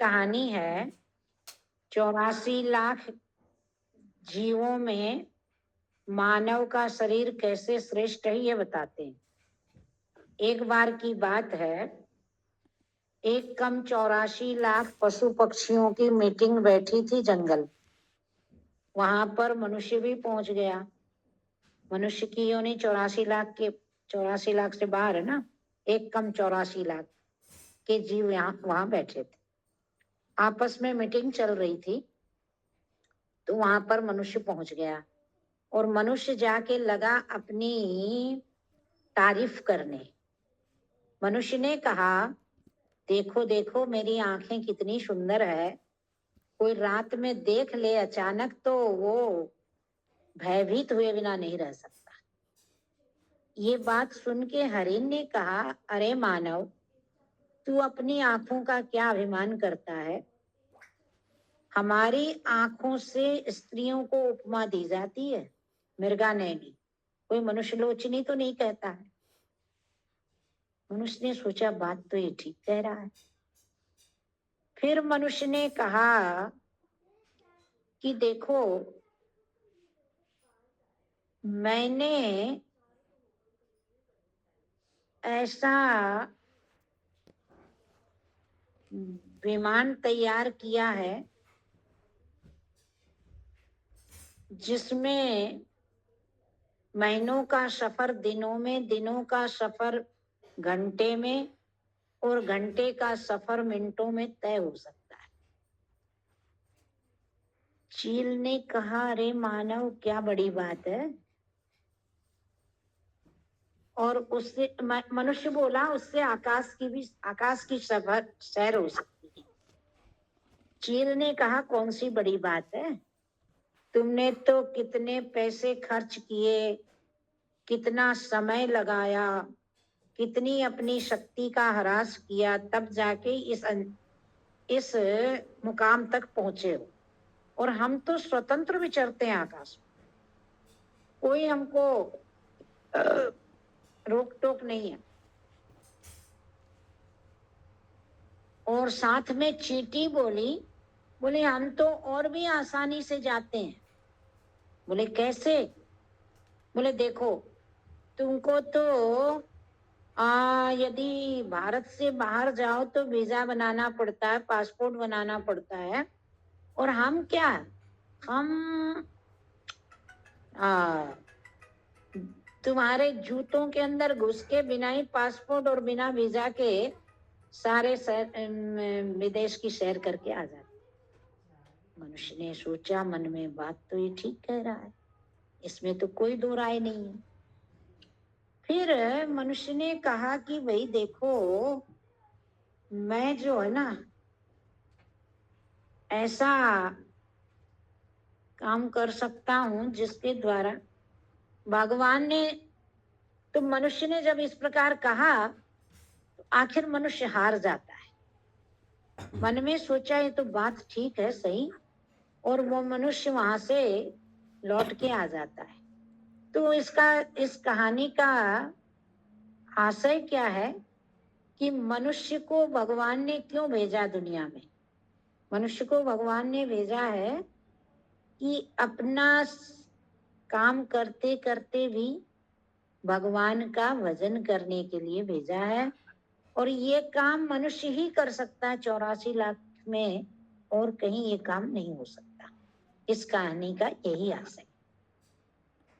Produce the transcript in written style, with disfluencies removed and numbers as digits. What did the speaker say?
कहानी है 84 लाख जीवों में मानव का शरीर कैसे श्रेष्ठ है ये बताते हैं। एक बार की बात है, एक कम 84 लाख पशु पक्षियों की मीटिंग बैठी थी जंगल। वहां पर मनुष्य भी पहुंच गया। मनुष्य की योनि 84 लाख से बाहर है ना। एक कम 84 लाख के जीव यहाँ वहां बैठे थे। आपस में मीटिंग चल रही थी, तो वहां पर मनुष्य पहुंच गया और मनुष्य जाके लगा अपनी तारीफ करने। मनुष्य ने कहा, देखो देखो मेरी आंखें कितनी सुंदर है, कोई रात में देख ले अचानक तो वो भयभीत हुए बिना नहीं रह सकता। ये बात सुन के हरिण ने कहा, अरे मानव, तू अपनी आंखों का क्या अभिमान करता है? हमारी आंखों से स्त्रियों को उपमा दी जाती है, मृगा नयनी। कोई मनुष्य लोचनी तो नहीं कहता है। मनुष्य ने सोचा, बात तो ये ठीक कह रहा है। फिर मनुष्य ने कहा कि देखो, मैंने ऐसा विमान तैयार किया है जिसमें महीनों का सफर दिनों में, दिनों का सफर घंटे में और घंटे का सफर मिनटों में तय हो सकता है। चील ने कहा, अरे मानव, क्या बड़ी बात है। और उससे मनुष्य बोला, उससे आकाश की सफर सैर हो सकती है। चील ने कहा, कौन सी बड़ी बात है? तुमने तो कितने पैसे खर्च किए, कितना समय लगाया, कितनी अपनी शक्ति का ह्रास किया, तब जाके इस मुकाम तक पहुंचे हो। और हम तो स्वतंत्र विचरते हैं आकाश में, कोई हमको रोक टोक नहीं है। और साथ में चींटी बोली हम तो और भी आसानी से जाते हैं। बोले कैसे? बोले देखो, तुमको तो यदि भारत से बाहर जाओ तो वीजा बनाना पड़ता है, पासपोर्ट बनाना पड़ता है। और हम क्या, हम तुम्हारे जूतों के अंदर घुस के बिना ही पासपोर्ट और बिना वीजा के सारे विदेश की सैर करके आ जाते। मनुष्य ने सोचा मन में, बात तो ये ठीक कह रहा है, इसमें तो कोई दो राय नहीं है। फिर मनुष्य ने कहा कि भाई देखो, मैं जो है ना ऐसा काम कर सकता हूं जिसके द्वारा भगवान ने, तो मनुष्य ने जब इस प्रकार कहा तो आखिर मनुष्य हार जाता है। मन में सोचा ये तो बात ठीक है, सही। और वो मनुष्य वहां से लौट के आ जाता है। तो इस कहानी का आशय क्या है कि मनुष्य को भगवान ने क्यों भेजा दुनिया में? मनुष्य को भगवान ने भेजा है कि अपना काम करते करते भी भगवान का भजन करने के लिए भेजा है। और ये काम मनुष्य ही कर सकता है 84 लाख में, और कहीं ये काम नहीं हो सकता। इस कहानी का यही आशय।